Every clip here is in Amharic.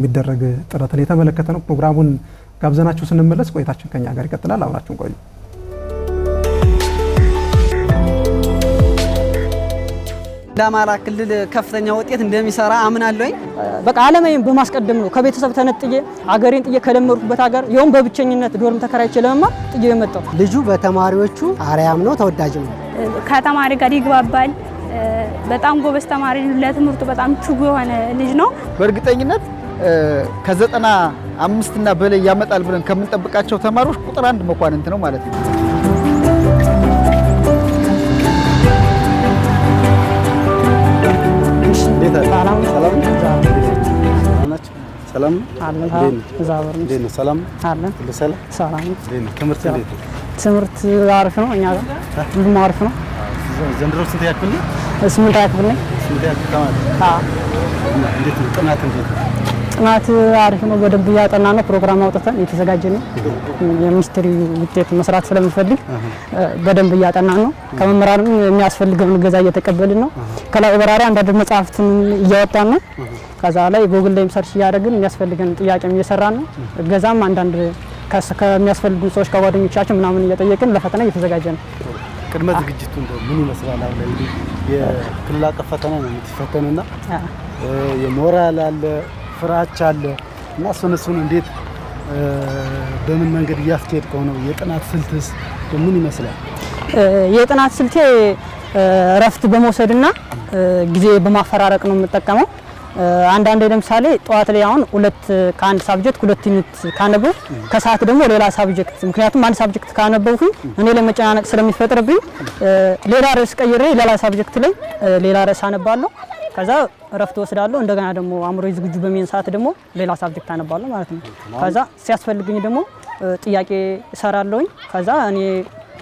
የሚደረግ ጥረትን የተመለከተ ነው። ፕሮግራሙን ጋብዘናችሁ ስንመለስ ቆይታችን ከኛ ጋር ይቀጥላል። አብራችሁን ቆዩ። ለአማራ ክልል ከፍተኛ ውጤት እንደሚሰራ አምናለሁ። በቃ ዓለማዬን በማስቀደም ነው ከቤተሰብ ተነጥዬ አገሬን ጥዬ ከለመድኩበት ሀገር ይሁን በብቸኝነት ዶርም ተከራይቼ ለመማር ጥዬ የመጣው ልጁ በተማሪዎቹ አርያም ነው፣ ተወዳጅ ነው። ከተማሪ ጋር ይግባባል። በጣም ጎበዝ ተማሪ ነው። ለትምህርቱ በጣም ትጉ የሆነ ልጅ ነው። በእርግጠኝነት ከ95 እና በላይ ያመጣል ብለን ከምንጠብቃቸው ተማሪዎች ቁጥር 1 መኳንንት ነው ማለት ነው። ትምህርት አሪፍ ነው። እኛ ጋር ሁሉም አሪፍ ነው። ዘንድሮ ስንት ያክል ነው? 8 ያክል ነው። 8 ያክል ተማሪ። እንዴት ነው ጥናት? ጥናት አሪፍ ነው። በደንብ ያጠና ነው። ፕሮግራም አውጥተን እየተዘጋጀ ነው። የሚኒስትሪ ውጤት መስራት ስለምፈልግ በደንብ ያጠና ነው። ከመምህራንም የሚያስፈልገውን እገዛ እየተቀበልን ነው። ከላይብራሪ አንዳንድ መጽሐፍትን እያወጣን ነው። ከዛ ላይ ጎግል ላይ ሰርች እያደረግን የሚያስፈልገን ጥያቄም እየሰራን ነው። እገዛም አንዳንድ ከሚያስፈልጉ ሰዎች ከጓደኞቻችን ምናምን እየጠየቅን ለፈተና እየተዘጋጀ ነው። ቅድመ ዝግጅቱ እንደው ምን ይመስላል? አሁን ላይ የክልል አቀፍ ፈተና ነው የምትፈተኑና የሞራል አለ፣ ፍራቻ አለ እና እሱን እንዴት በምን መንገድ እያስኬድከው ነው? የጥናት ስልትስ ምን ይመስላል? የጥናት ስልቴ እረፍት በመውሰድና ጊዜ በማፈራረቅ ነው የምጠቀመው። አንዳንዴ ለምሳሌ ጠዋት ላይ አሁን ከአንድ ሳብጀክት 2 ዩኒት ካነበብኩ ከሰዓት ደግሞ ሌላ ሳብጀክት፣ ምክንያቱም አንድ ሳብጀክት ካነበብኩኝ እኔ ላይ መጨናነቅ ስለሚፈጥርብኝ ሌላ ርዕስ ቀይሬ ሌላ ሳብጀክት ላይ ሌላ ርዕስ አነባለሁ። ከዛ እረፍት ወስዳለሁ። እንደገና ደግሞ አእምሮዬ ዝግጁ በሚሆን ሰዓት ደግሞ ሌላ ሳብጀክት አነባለሁ ማለት ነው። ከዛ ሲያስፈልግኝ ደግሞ ጥያቄ እሰራለሁኝ። ከዛ እኔ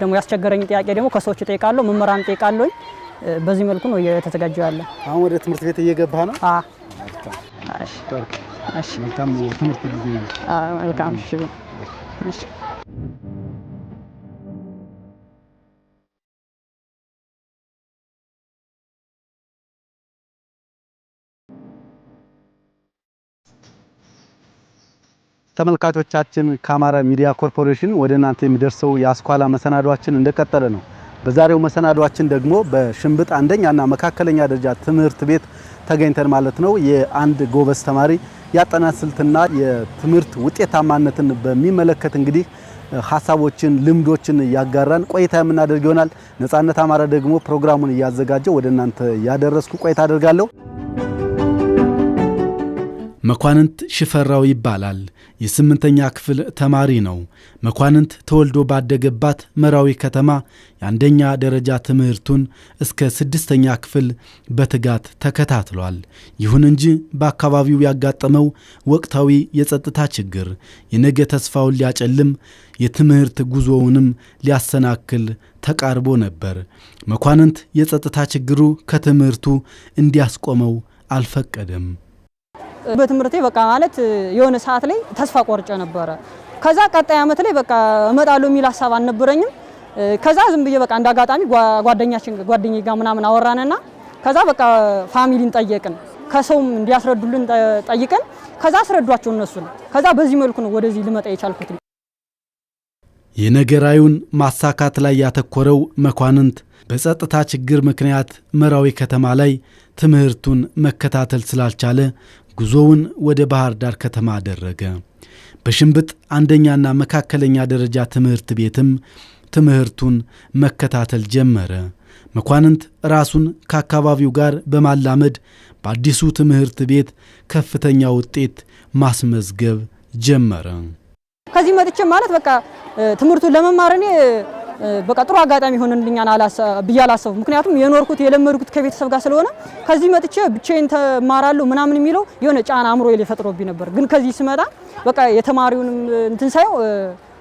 ደግሞ ያስቸገረኝ ጥያቄ ደግሞ ከሰዎች እጠይቃለሁ፣ መምህራን እጠይቃለሁኝ። በዚህ መልኩ ነው እየተዘጋጀው ያለ። አሁን ወደ ትምህርት ቤት እየገባህ ነው? እሺ። መልካም ትምህርት ጊዜ ነው። መልካም። እሺ። ተመልካቾቻችን ከአማራ ሚዲያ ኮርፖሬሽን ወደ እናንተ የሚደርሰው የአስኳላ መሰናዷችን እንደቀጠለ ነው። በዛሬው መሰናዷችን ደግሞ በሽምብጥ አንደኛና መካከለኛ ደረጃ ትምህርት ቤት ተገኝተን ማለት ነው የአንድ ጎበዝ ተማሪ ያጠናን ስልትና የትምህርት ውጤታማነትን በሚመለከት እንግዲህ ሐሳቦችን ልምዶችን ያጋራን ቆይታ የምናደርግ ይሆናል። ነጻነት አማራ ደግሞ ፕሮግራሙን ያዘጋጀው ወደ እናንተ ያደረስኩ ቆይታ አደርጋለሁ። መኳንንት ሽፈራው ይባላል። የ8ኛ ክፍል ተማሪ ነው። መኳንንት ተወልዶ ባደገባት መራዊ ከተማ የአንደኛ ደረጃ ትምህርቱን እስከ 6ኛ ክፍል በትጋት ተከታትሏል። ይሁን እንጂ በአካባቢው ያጋጠመው ወቅታዊ የጸጥታ ችግር የነገ ተስፋውን ሊያጨልም የትምህርት ጉዞውንም ሊያሰናክል ተቃርቦ ነበር። መኳንንት የጸጥታ ችግሩ ከትምህርቱ እንዲያስቆመው አልፈቀደም። በትምህርቴ በቃ ማለት የሆነ ሰዓት ላይ ተስፋ ቆርጬ ነበር። ከዛ ቀጣይ አመት ላይ በቃ እመጣለሁ የሚል ሐሳብ አልነበረኝም። ከዛ ዝም ብዬ በቃ እንዳጋጣሚ ጓደኛዬ ጋር ምናምን አወራንና ከዛ በቃ ፋሚሊን ጠየቅን፣ ከሰውም እንዲያስረዱልን ጠይቀን ከዛ አስረዷቸው እነሱን። ከዛ በዚህ መልኩ ነው ወደዚህ ልመጣ የቻልኩት። የነገራዩን ማሳካት ላይ ያተኮረው መኳንንት በጸጥታ ችግር ምክንያት መራዊ ከተማ ላይ ትምህርቱን መከታተል ስላልቻለ ጉዞውን ወደ ባህር ዳር ከተማ አደረገ። በሽምብጥ አንደኛና መካከለኛ ደረጃ ትምህርት ቤትም ትምህርቱን መከታተል ጀመረ። መኳንንት ራሱን ከአካባቢው ጋር በማላመድ በአዲሱ ትምህርት ቤት ከፍተኛ ውጤት ማስመዝገብ ጀመረ። ከዚህ መጥቼ ማለት በቃ ትምህርቱን ለመማር እኔ በቃ ጥሩ አጋጣሚ ሆነልኛል ብዬ አላሰብኩም። ምክንያቱም የኖርኩት የለመድኩት ከቤተሰብ ጋር ስለሆነ ከዚህ መጥቼ ብቻዬን ተማራለሁ ምናምን የሚለው የሆነ ጫና አእምሮዬ ላይ ፈጥሮብኝ ነበር። ግን ከዚህ ስመጣ በቃ የተማሪውንም እንትን ሳየው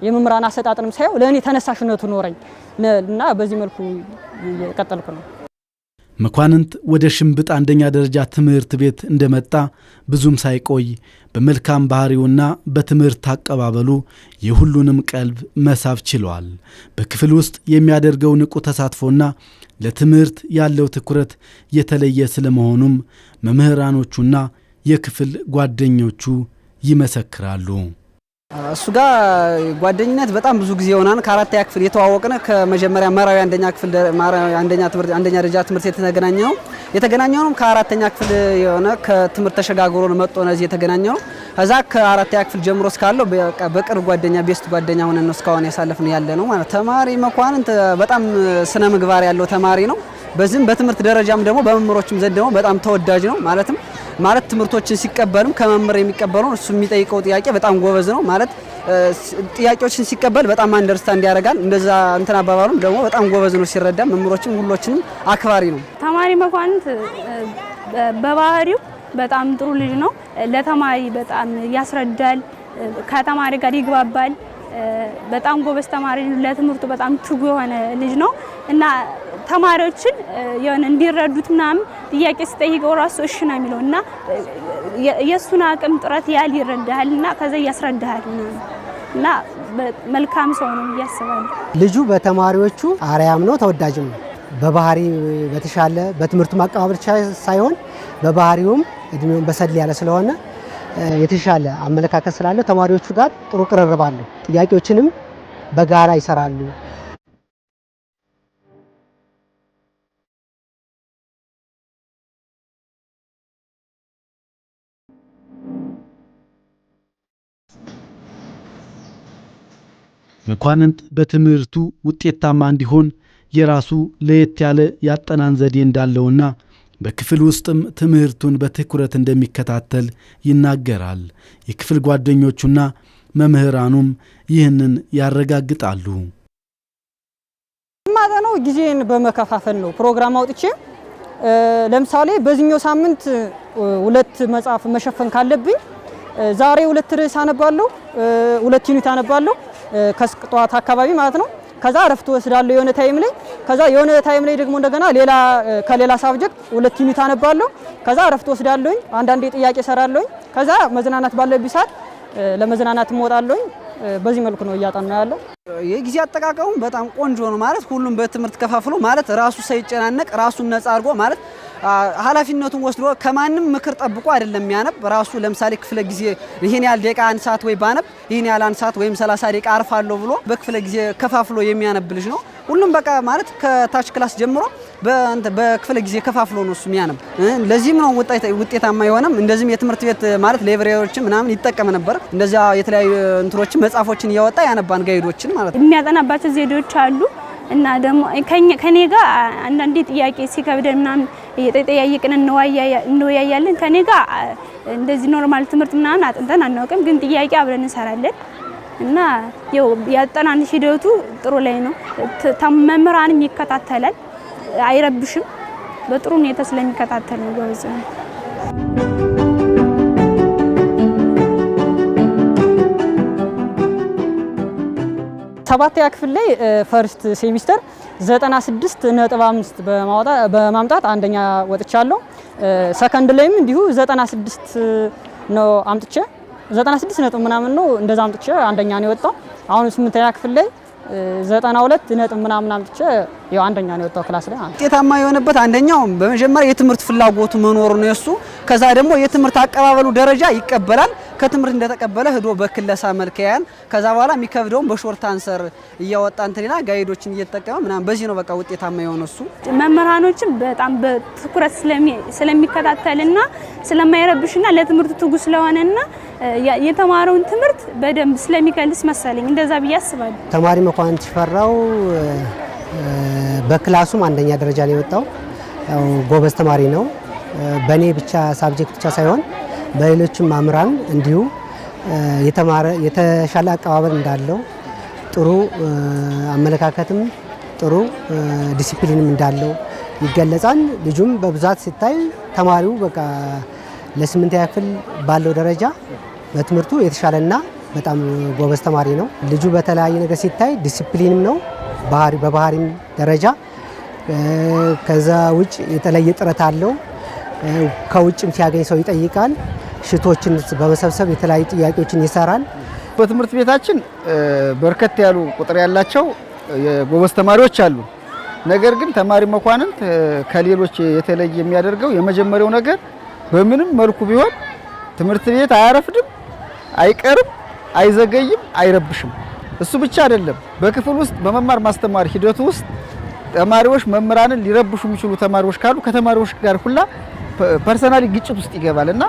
የመምህራን አሰጣጥንም ሳየው ለእኔ ተነሳሽነቱ ኖረኝ እና በዚህ መልኩ እየቀጠልኩ ነው። መኳንንት ወደ ሽምብጥ አንደኛ ደረጃ ትምህርት ቤት እንደመጣ ብዙም ሳይቆይ በመልካም ባህሪውና በትምህርት አቀባበሉ የሁሉንም ቀልብ መሳብ ችሏል። በክፍል ውስጥ የሚያደርገው ንቁ ተሳትፎና ለትምህርት ያለው ትኩረት የተለየ ስለመሆኑም መምህራኖቹና የክፍል ጓደኞቹ ይመሰክራሉ። እሱ ጋር ጓደኝነት በጣም ብዙ ጊዜ ሆናን ከአራተኛ ክፍል የተዋወቅነ ከመጀመሪያ መራዊ አንደኛ ደረጃ ትምህርት የተገናኘው ከአራተኛ ክፍል የሆነ ከትምህርት ተሸጋግሮ መጥቶ ነው የተገናኘው። ከዛ ከአራተኛ ክፍል ጀምሮ እስካለው በቅርብ ጓደኛ ቤስት ጓደኛ ሆነን ነው እስካሁን ያሳለፍን ያለ ነው ማለት። ተማሪ መኳንንት በጣም ስነ ምግባር ያለው ተማሪ ነው። በዚህም በትምህርት ደረጃም ደግሞ በመምህሮችም ዘንድ ደግሞ በጣም ተወዳጅ ነው ማለት ትምህርቶችን ሲቀበልም ከመምህር የሚቀበለው እሱ የሚጠይቀው ጥያቄ በጣም ጎበዝ ነው ማለት ጥያቄዎችን ሲቀበል በጣም አንደርስታንድ ያደርጋል። እንደዛ እንትን አባባሉም ደግሞ በጣም ጎበዝ ነው ሲረዳ መምህሮችም ሁሎችንም አክባሪ ነው። ተማሪ መኳንንት በባህሪው በጣም ጥሩ ልጅ ነው። ለተማሪ በጣም ያስረዳል፣ ከተማሪ ጋር ይግባባል። በጣም ጎበዝ ተማሪ ነው። ለትምህርቱ በጣም ትጉ የሆነ ልጅ ነው እና ተማሪዎችን የሆነ እንዲረዱት ምናምን ጥያቄ ሲጠይቀው ራሱ እሺ ነው የሚለው እና የሱን አቅም ጥረት ያህል ይረዳሃልና ከዛ ያስረዳሃል እና መልካም ሰው ነው ያስባል። ልጁ በተማሪዎቹ አርያም ነው፣ ተወዳጅም ነው። በባህሪ በተሻለ በትምህርቱ ማቀባበል ሳይሆን በባህሪውም እድሜውን በሰል ያለ ስለሆነ የተሻለ አመለካከት ስላለ ተማሪዎቹ ጋር ጥሩ ቅርርብ አለው። ጥያቄዎችንም በጋራ ይሰራሉ። መኳንንት በትምህርቱ ውጤታማ እንዲሆን የራሱ ለየት ያለ ያጠናን ዘዴ እንዳለውና በክፍል ውስጥም ትምህርቱን በትኩረት እንደሚከታተል ይናገራል። የክፍል ጓደኞቹና መምህራኑም ይህንን ያረጋግጣሉ። ማጠናው ጊዜን በመከፋፈል ነው። ፕሮግራም አውጥቼ ለምሳሌ በዚህኛው ሳምንት 2 መጽሐፍ መሸፈን ካለብኝ ዛሬ 2 ርዕስ አነባለሁ፣ 2 ዩኒት አነባለሁ ከስቅጧት አካባቢ ማለት ነው። ከዛ አረፍት ወስዳለሁ የሆነ ታይም ላይ። ከዛ የሆነ ታይም ላይ ደግሞ እንደገና ከሌላ ሳብጀክት 2 ዩኒት አነባለሁ። ከዛ አረፍት ወስዳለሁ፣ አንዳንዴ ጥያቄ ሰራለሁ። ከዛ መዝናናት ባለብኝ ሰዓት ለመዝናናት እወጣለሁ። በዚህ መልኩ ነው እያጠና ያለው። የጊዜ አጠቃቀሙ በጣም ቆንጆ ነው ማለት ሁሉም በትምህርት ከፋፍሎ ማለት ራሱ ሳይጨናነቅ ራሱን ነፃ አድርጎ ማለት ኃላፊነቱን ወስዶ ከማንም ምክር ጠብቆ አይደለም የሚያነብ። ራሱ ለምሳሌ ክፍለ ጊዜ ይሄን ያህል ደቂቃ 1 ሰዓት ወይ ባነብ ይሄን ያህል 1 ሰዓት ወይም 30 ደቂቃ አርፋለሁ ብሎ በክፍለ ጊዜ ከፋፍሎ የሚያነብ ልጅ ነው። ሁሉም በቃ ማለት ከታች ክላስ ጀምሮ በክፍለ ጊዜ ከፋፍሎ ነው እሱ የሚያነብ። ለዚህም ነው ውጤታማ የሆነም። እንደዚህም የትምህርት ቤት ማለት ላይብራሪዎችን ምናምን ይጠቀም ነበር። እንደዚያ የተለያዩ እንትሮችን መጽሐፎችን እያወጣ ያነባን ጋይዶችን ማለት ነው። የሚያጠናባቸው ዘዴዎች አሉ እና ደግሞ ከኔ ጋር አንዳንዴ ጥያቄ ሲከብደን ምናምን እየተጠያየቅን እንወያያለን። ከኔ ጋር እንደዚህ ኖርማል ትምህርት ምናምን አጥንተን አናውቅም፣ ግን ጥያቄ አብረን እንሰራለን እና ያጠናን ሂደቱ ጥሩ ላይ ነው። መምህራንም ይከታተላል፣ አይረብሽም። በጥሩ ሁኔታ ስለሚከታተል ነው ጎበዝ ነው። 7ኛ ክፍል ላይ ፈርስት ሴሚስተር 96.5 በማምጣት አንደኛ ወጥቻለሁ። ሰከንድ ላይም እንዲሁ 96 ነው አምጥቼ 96 ነጥብ ምናምን ነው እንደዛ አምጥቼ አንደኛ ነው የወጣው። አሁን 8ኛ ክፍል ላይ 92 ነጥብ ምናምን አምጥቼ ያው አንደኛ ነው የወጣው ክላስ ላይ። ውጤታማ የሆነበት አንደኛው በመጀመሪያ የትምህርት ፍላጎቱ መኖሩ ነው የሱ። ከዛ ደግሞ የትምህርት አቀባበሉ ደረጃ ይቀበላል። ከትምህርት እንደተቀበለ ሄዶ በክለሳ መልክ ያያል። ከዛ በኋላ የሚከብደውን በሾርት አንሰር እያወጣ እንትና ጋይዶችን እየተጠቀመ ምናምን በዚህ ነው በቃ ውጤታማ የሆነ እሱ። መምህራኖችን በጣም በትኩረት ስለሚከታተልና ስለማይረብሽና ለትምህርቱ ትጉ ስለሆነና የተማረውን ትምህርት በደንብ ስለሚከልስ መሰለኝ እንደዛ ብዬ አስባለሁ። ተማሪ መኳንንት ሽፈራው በክላሱም አንደኛ ደረጃ ላይ የወጣው ያው ጎበዝ ተማሪ ነው። በኔ ብቻ ሳብጀክት ብቻ ሳይሆን በሌሎችም መምህራን እንዲሁ የተሻለ አቀባበል እንዳለው ጥሩ አመለካከትም ጥሩ ዲሲፕሊንም እንዳለው ይገለጻል። ልጁም በብዛት ሲታይ ተማሪው በቃ ለ8ኛ ክፍል ባለው ደረጃ በትምህርቱ የተሻለና በጣም ጎበዝ ተማሪ ነው። ልጁ በተለያየ ነገር ሲታይ ዲሲፕሊንም ነው በባህሪም ደረጃ። ከዛ ውጭ የተለየ ጥረት አለው። ከውጭም ሲያገኝ ሰው ይጠይቃል። ሽቶችን በመሰብሰብ የተለያዩ ጥያቄዎችን ይሰራል። በትምህርት ቤታችን በርከት ያሉ ቁጥር ያላቸው የጎበዝ ተማሪዎች አሉ። ነገር ግን ተማሪ መኳንንት ከሌሎች የተለየ የሚያደርገው የመጀመሪያው ነገር በምንም መልኩ ቢሆን ትምህርት ቤት አያረፍድም፣ አይቀርም፣ አይዘገይም፣ አይረብሽም። እሱ ብቻ አይደለም። በክፍል ውስጥ በመማር ማስተማር ሂደቱ ውስጥ ተማሪዎች መምህራንን ሊረብሹ የሚችሉ ተማሪዎች ካሉ ከተማሪዎች ጋር ሁላ ፐርሰናሊ ግጭት ውስጥ ይገባልና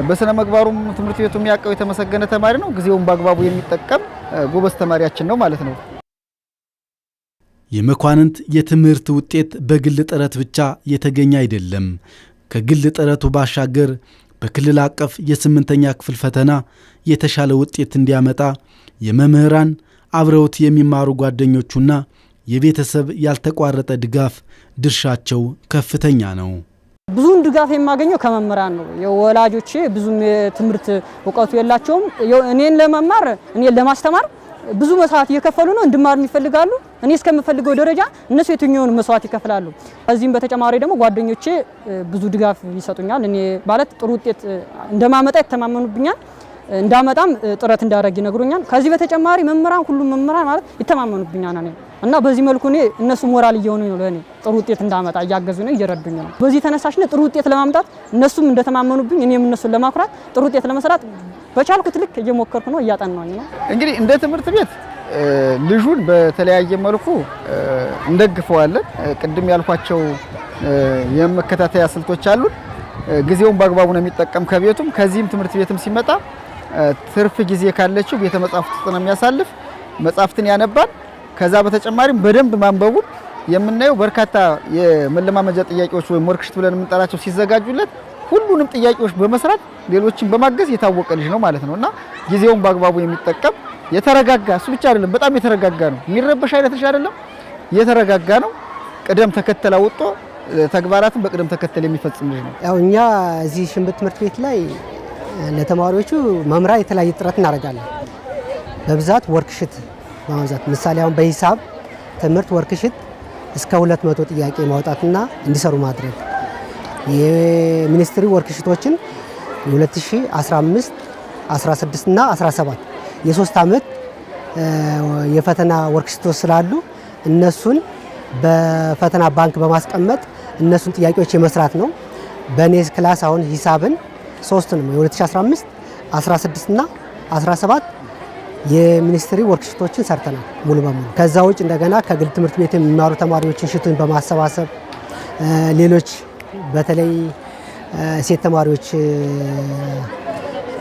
በስነ ምግባሩም ትምህርት ቤቱ የሚያውቀው የተመሰገነ ተማሪ ነው። ጊዜውን በአግባቡ የሚጠቀም ጎበዝ ተማሪያችን ነው ማለት ነው። የመኳንንት የትምህርት ውጤት በግል ጥረት ብቻ የተገኘ አይደለም። ከግል ጥረቱ ባሻገር በክልል አቀፍ የ8ኛ ክፍል ፈተና የተሻለ ውጤት እንዲያመጣ የመምህራን አብረውት የሚማሩ ጓደኞቹና የቤተሰብ ያልተቋረጠ ድጋፍ ድርሻቸው ከፍተኛ ነው። ብዙውን ድጋፍ የማገኘው ከመምህራን ነው። የወላጆቼ ብዙም የትምህርት እውቀቱ የላቸውም። እኔን ለመማር እኔን ለማስተማር ብዙ መስዋዕት እየከፈሉ ነው። እንድማር ይፈልጋሉ። እኔ እስከምፈልገው ደረጃ እነሱ የትኛውን መስዋዕት ይከፍላሉ። ከዚህም በተጨማሪ ደግሞ ጓደኞቼ ብዙ ድጋፍ ይሰጡኛል። እኔ ማለት ጥሩ ውጤት እንደማመጣ ይተማመኑብኛል። እንዳመጣም ጥረት እንዳደረግ ይነግሩኛል። ከዚህ በተጨማሪ መምህራን ሁሉም መምህራን ማለት ይተማመኑብኛል እና በዚህ መልኩ እኔ እነሱ ሞራል እየሆኑኝ ነው። ለኔ ጥሩ ውጤት እንዳመጣ እያገዙ ነው፣ እየረዱኝ ነው። በዚህ ተነሳሽነት ጥሩ ውጤት ለማምጣት እነሱም እንደተማመኑብኝ እኔም እነሱን ለማኩራት ጥሩ ውጤት ለመስራት በቻልኩት ልክ እየሞከርኩ ነው፣ እያጠናሁኝ ነው። እንግዲህ እንደ ትምህርት ቤት ልጁን በተለያየ መልኩ እንደግፈዋለን። ቅድም ያልኳቸው የመከታተያ ስልቶች አሉን። ጊዜውን በአግባቡ ነው የሚጠቀም ከቤቱም ከዚህም ትምህርት ቤትም ሲመጣ ትርፍ ጊዜ ካለችው ቤተ መጻሕፍት ውስጥ ነው የሚያሳልፍ። መጻሕፍትን ያነባል። ከዛ በተጨማሪም በደንብ ማንበቡን የምናየው በርካታ የመለማመጃ ጥያቄዎች ወይም ወርክሽት ብለን የምንጠራቸው ሲዘጋጁለት ሁሉንም ጥያቄዎች በመስራት ሌሎችን በማገዝ የታወቀ ልጅ ነው ማለት ነውና ጊዜውን በአግባቡ የሚጠቀም የተረጋጋ፣ እሱ ብቻ አይደለም በጣም የተረጋጋ ነው። የሚረበሽ አይነት ልጅ አይደለም፣ የተረጋጋ ነው። ቅደም ተከተል አውጥቶ ተግባራትን በቅደም ተከተል የሚፈጽም ልጅ ነው። ያው እኛ እዚህ ሽንብት ትምህርት ቤት ላይ ለተማሪዎቹ መምራን የተለያየ ጥረት እናደርጋለን። በብዛት ወርክሽት በማብዛት ምሳሌ አሁን በሂሳብ ትምህርት ወርክሽት እስከ 200 ጥያቄ ማውጣትና እንዲሰሩ ማድረግ፣ የሚኒስትሪ ወርክሽቶችን የ2015 16 እና 17 የ3 ዓመት የፈተና ወርክሽቶች ስላሉ እነሱን በፈተና ባንክ በማስቀመጥ እነሱን ጥያቄዎች የመስራት ነው። በኔ ክላስ አሁን ሂሳብን 3ንም የ2015 16 እና 17 የሚኒስትሪ ወርክሽቶችን ሰርተናል ሙሉ በሙሉ። ከዛ ውጭ እንደገና ከግል ትምህርት ቤት የሚማሩ ተማሪዎችን ሽቱን በማሰባሰብ ሌሎች በተለይ ሴት ተማሪዎች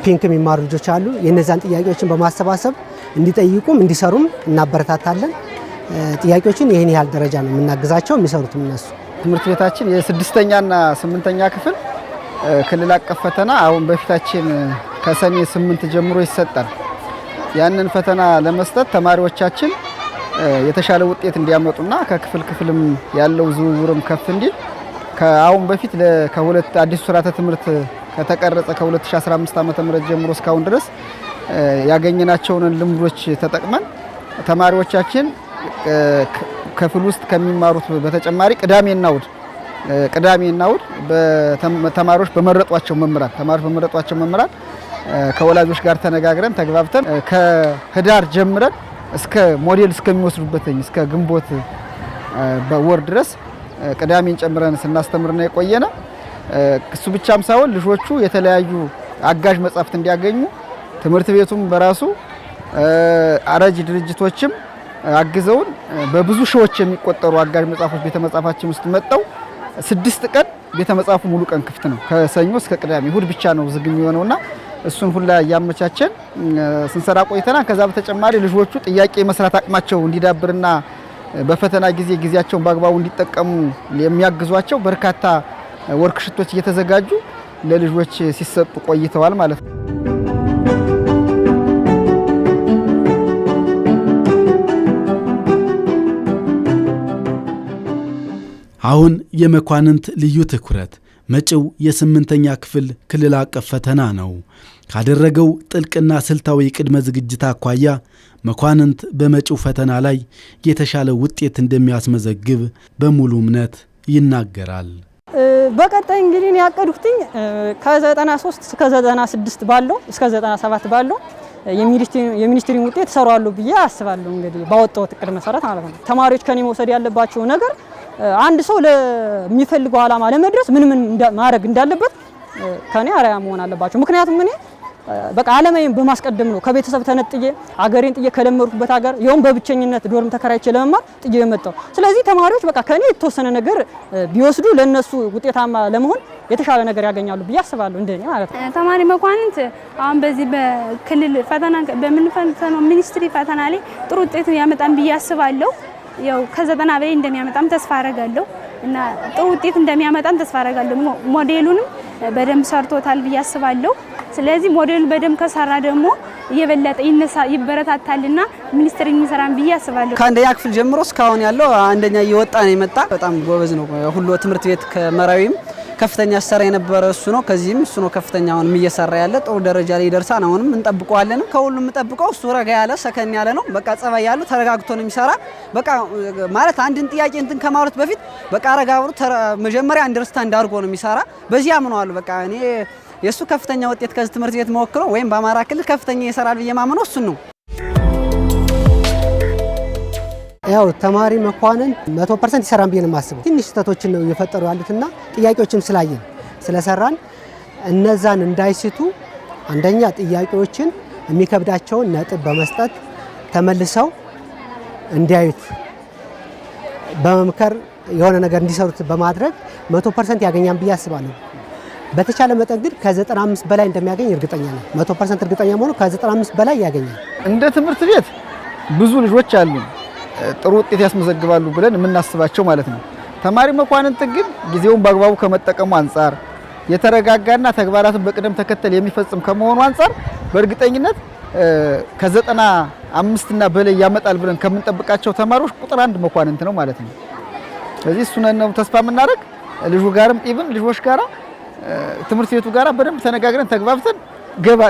ፒንክ የሚማሩ ልጆች አሉ። የነዛን ጥያቄዎችን በማሰባሰብ እንዲጠይቁም እንዲሰሩም እናበረታታለን። ጥያቄዎችን ይህን ያህል ደረጃ ነው የምናግዛቸው የሚሰሩትም እነሱ። ትምህርት ቤታችን የ6ኛና 8ኛ ክፍል ክልል አቀፍ ፈተና አሁን በፊታችን ከሰኔ 8 ጀምሮ ይሰጣል። ያንን ፈተና ለመስጠት ተማሪዎቻችን የተሻለ ውጤት እንዲያመጡና ከክፍል ክፍልም ያለው ዝውውርም ከፍ እንዲል ከአሁን በፊት ከሁለት አዲሱ ስርዓተ ትምህርት ከተቀረጸ ከ2015 ዓ.ም ጀምሮ እስካሁን ድረስ ያገኘናቸውን ልምዶች ተጠቅመን ተማሪዎቻችን ክፍል ውስጥ ከሚማሩት በተጨማሪ ቅዳሜና እሁድ ተማሪዎች በመረጧቸው መምህራን ከወላጆች ጋር ተነጋግረን ተግባብተን ከህዳር ጀምረን እስከ ሞዴል እስከሚወስዱበት እስከ ግንቦት በወር ድረስ ቅዳሜን ጨምረን ስናስተምርና የቆየነ። እሱ ብቻም ሳይሆን ልጆቹ የተለያዩ አጋዥ መጻሕፍት እንዲያገኙ ትምህርት ቤቱም በራሱ አረጅ ድርጅቶችም አግዘውን በብዙ ሺዎች የሚቆጠሩ አጋዥ መጻሕፍቶች ቤተ መጻሕፍታችን ውስጥ መጣው 6 ቀን ቤተ መጻሕፍቱ ሙሉ ቀን ክፍት ነው። ከሰኞ እስከ ቅዳሜ፣ እሁድ ብቻ ነው ዝግ የሚሆነውና እሱን ሁላ እያመቻቸን ስንሰራ ቆይተናል። ከዛ በተጨማሪ ልጆቹ ጥያቄ መስራት አቅማቸው እንዲዳብርና በፈተና ጊዜ ጊዜያቸውን በአግባቡ እንዲጠቀሙ የሚያግዟቸው በርካታ ወርክሽቶች እየተዘጋጁ ለልጆች ሲሰጡ ቆይተዋል ማለት ነው። አሁን የመኳንንት ልዩ ትኩረት መጪው የ8ኛ ክፍል ክልል አቀፍ ፈተና ነው። ካደረገው ጥልቅና ስልታዊ ቅድመ ዝግጅት አኳያ መኳንንት በመጪው ፈተና ላይ የተሻለ ውጤት እንደሚያስመዘግብ በሙሉ እምነት ይናገራል። በቀጣይ እንግዲህ ያቀድኩትኝ ከ93 እስከ 96 ባለው እስከ 97 ባለው የሚኒስትሪ ውጤት እሰራለሁ ብዬ አስባለሁ። እንግዲህ ባወጣሁት እቅድ መሰረት ማለት ነው። ተማሪዎች ከኔ መውሰድ ያለባቸው ነገር አንድ ሰው ለሚፈልገው ዓላማ ለመድረስ ምን ማድረግ እንዳለበት ከኔ አርአያ መሆን አለባቸው። ምክንያቱም እኔ በቃ ዓለማዊን በማስቀደም ነው ከቤተሰብ ተነጥዬ አገሬን ጥዬ ከለመድኩበት ሀገር ይሁን በብቸኝነት ዶርም ተከራይቼ ለመማር ጥዬ የመጣው። ስለዚህ ተማሪዎች በቃ ከኔ የተወሰነ ነገር ቢወስዱ ለነሱ ውጤታማ ለመሆን የተሻለ ነገር ያገኛሉ ብዬ አስባለሁ፣ እንደኔ ማለት ነው። ተማሪ መኳንንት አሁን በዚህ በክልል ፈተና በምንፈተነው ሚኒስትሪ ፈተና ላይ ጥሩ ውጤት ያመጣን ብዬ አስባለሁ። ያው ከ90 በላይ እንደሚያመጣም ተስፋ አረጋለሁ እና ጥሩ ውጤት እንደሚያመጣን ተስፋ አረጋለሁ። ሞዴሉንም በደንብ ሰርቶታል ብዬ አስባለሁ። ስለዚህ ሞዴሉ በደንብ ከሰራ ደግሞ የበለጠ ይበረታታልና ሚኒስትሪ የሚሰራን ብዬ አስባለሁ። ከአንደኛ ክፍል ጀምሮ እስካሁን ያለው አንደኛ እየወጣ ነው የመጣ። በጣም ጎበዝ ነው። ሁሉ ትምህርት ቤት ከመራዊም ከፍተኛ ሰራ የነበረ እሱ ነው። ከዚህም እሱ ነው ከፍተኛውን እየሰራ ያለ። ጥሩ ደረጃ ላይ ይደርሳል። አሁንም እንጠብቀዋለን። ከሁሉም እንጠብቀው እሱ ረጋ ያለ ሰከን ያለ ነው። በቃ ጸባይ ያለው ተረጋግቶ ነው የሚሰራ። በቃ ማለት አንድን ጥያቄ እንትን ከማውራት በፊት በቃ ረጋ ብሎ መጀመሪያ አንደርስታንድ አድርጎ ነው የሚሰራ። በዚህ አምነዋለሁ። በቃ እኔ የሱ ከፍተኛ ውጤት ከዚህ ትምህርት ቤት መወክሎ ወይም በአማራ ክልል ከፍተኛ ይሰራል ብዬ ማምነው እሱን ነው። ያው ተማሪ መኳንንት 100% ይሰራን ብዬ ነው የማስበው። ትንሽ ስህተቶችን ነው እየፈጠሩ ያሉትና ጥያቄዎችም ስላየን ስለሰራን እነዛን እንዳይስቱ አንደኛ ጥያቄዎችን የሚከብዳቸውን ነጥብ በመስጠት ተመልሰው እንዲያዩት በመምከር የሆነ ነገር እንዲሰሩት በማድረግ 100% ያገኛን ብዬ አስባለሁ። በተቻለ መጠን ግን ከ95 በላይ እንደሚያገኝ እርግጠኛ ነኝ። 100% እርግጠኛ መሆኑ ከ95 በላይ ያገኛል። እንደ ትምህርት ቤት ብዙ ልጆች አሉ ጥሩ ውጤት ያስመዘግባሉ ብለን የምናስባቸው ማለት ነው። ተማሪ መኳንንት ግን ጊዜውን በአግባቡ ከመጠቀሙ አንጻር የተረጋጋና ተግባራትን በቅደም ተከተል የሚፈጽም ከመሆኑ አንጻር በእርግጠኝነት ከ95 እና በላይ ያመጣል ብለን ከምንጠብቃቸው ተማሪዎች ቁጥር 1 መኳንንት ነው ማለት ነው። ስለዚህ እሱን ነው ተስፋ የምናደርግ። ልጁ ጋርም ኢቭን ልጆች ጋራ ትምህርት ቤቱ ጋራ በደንብ ተነጋግረን ተግባብተን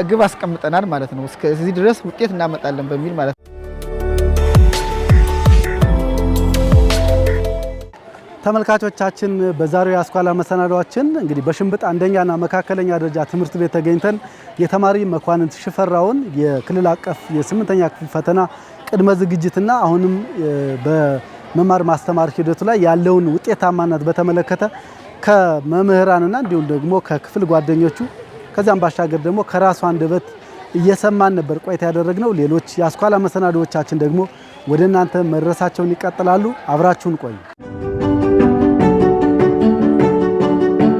ግብ አስቀምጠናል ማለት ነው። እስከዚህ ድረስ ውጤት እናመጣለን በሚል ማለት ነው። ተመልካቾቻችን በዛሬው የአስኳላ መሰናዷችን እንግዲህ በሽንብጥ አንደኛና መካከለኛ ደረጃ ትምህርት ቤት ተገኝተን የተማሪ መኳንንት ሽፈራውን የክልል አቀፍ የ8ኛ ክፍል ፈተና ቅድመ ዝግጅትና አሁንም በመማር ማስተማር ሂደቱ ላይ ያለውን ውጤታማነት በተመለከተ ከመምህራንና እንዲሁም ደግሞ ከክፍል ጓደኞቹ ከዛም ባሻገር ደግሞ ከራሱ አንደበት እየሰማን ነበር ቆይታ ያደረግነው። ሌሎች የአስኳላ መሰናዶዎቻችን ደግሞ ወደ እናንተ መድረሳቸውን ይቀጥላሉ። አብራችሁን ቆዩ።